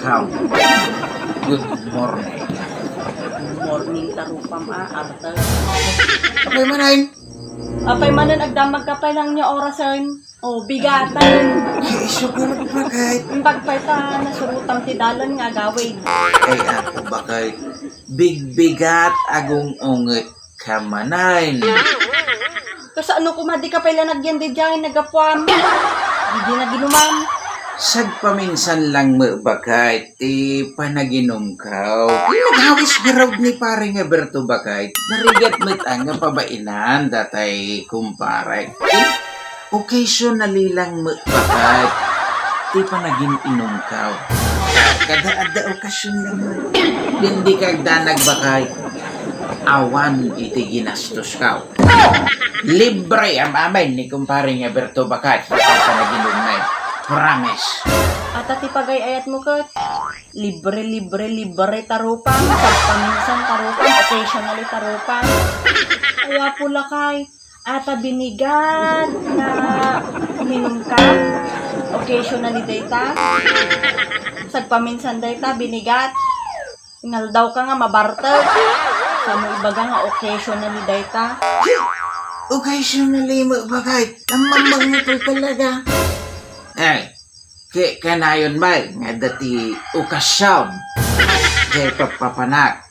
account. Good morning. Morning tarupam Arthur. Okay, manahin. Apay manan agdamag kapay lang niya orasan. O bigatan. Sugar pa kahit. Ang pagpayta na surutang tidalan nga gawin. Ay ako ba kahit big-bigat agong unget ka manahin. Kasi ano kumadi kapay lang nagyan di dyan nagapuam. Hindi na ginumam. Sagpaminsan lang mo ba kahit panaginom ka. Naghawis garaw ni paring Berto ba kahit narigat mo't ang pabainan datay kumpare. Occasionally lang mo ba kahit panagin inom ka. Kada okasyon lang mo. Hindi ka danag ba kahit awan iti ginastos ka. Libre ang amay ni kumparing Berto ba kahit panaginom na. Promise. At ati pagay ayat mo kat. Libre tarupang. Pagpaminsan tarupang. Occasionally tarupang. Kaya pula kay. Ata binigan na uminom ka. Occasionally data. Sagpaminsan data binigat. Tingal daw ka nga mabartag. Sa mo ibaga nga occasionally data. Occasionally mo ba kahit ang mamang mo talaga. Ay, kanayon ba nga dati okasyon kay papapanak.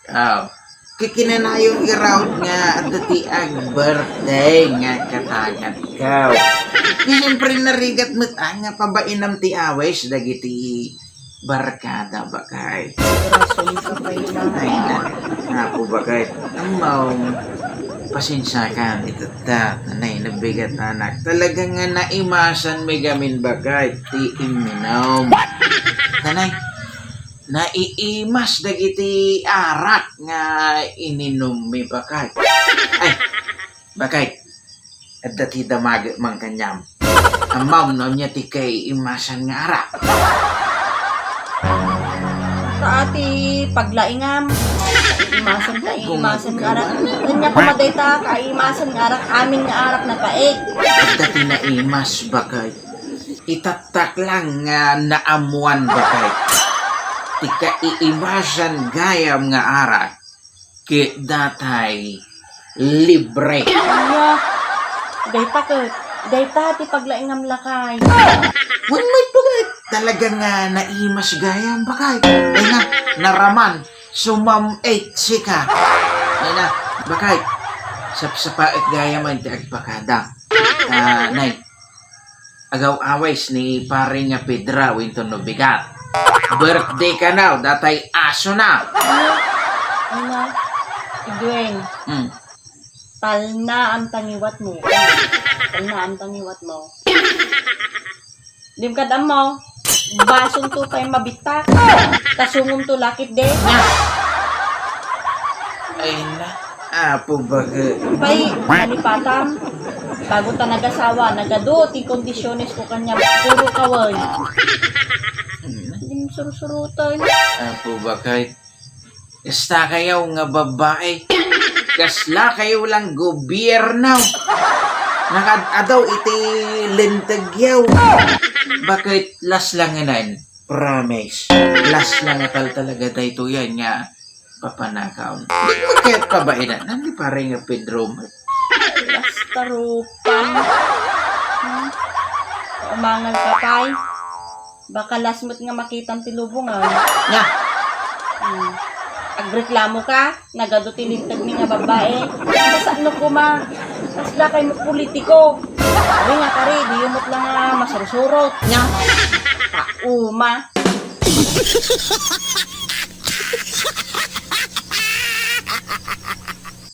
Kikinanayon iraw nga dati ang birthday nga katagat ka. Siyempre narigat mo't nga pabainam ti awes dagiti barkada ba kay. Rason ka pa yun. Ay na po ba kay amaw pasensya ka ito nanay nabigat anak talagang nga naimasan may gamin bagay ti iminom nanay naiimas dagiti arak nga ininom may bagay ay bagay at dati damag mang kanyam ang mom no niya ti kay imasan nga arak Sa ati paglaingam. Imasan ka, imasan nga arak. Kanya kumaday ta, kaimasan nga arak, amin nga arak na paig. dati naimas bagay itatak lang nga naamuan bagay tika iimasan gayam nga arak ki datay libre. Kanya, dayta ka, dayta ti paglaingam lakay. Wan may bagay talagang nga naimas gayam bagay ay nga naraman sumam 8 sika ay na bagay sapsapaet gayam ay agpakada nay agaw aways ni paring nga Pedra winton no bigat birthday ka now datay aso na Ano, Igweng, tal na ang tangiwat mo. Tal na ang tangiwat mo. Dim kadam mo, basong to kay mabitak. Kasungom to lakit de. ay na apo bagay Pay, halipatam. Bago ta nagasawa, nagado, ti kondisyones ko kanya, puro kaway. Dim surusurutan. apo bagay kasta kayaw nga babae kasla kayo lang gobyerno nakadaw iti lentagyaw bakit las lang nganan promise las lang atal talaga dayto yan nga papanakaw di mo kaya pabainan nandi pare nga Pedro Basta rupan. Umangal ka kay. Baka lasmot nga makitang tilubungan. nga Agreklamo ka, nagado tilintag ni nga babae. Basta ano ko ma, kasla kay mo politiko. Sabi nga kari, di umot lang nga masursurot. Nya, tauma.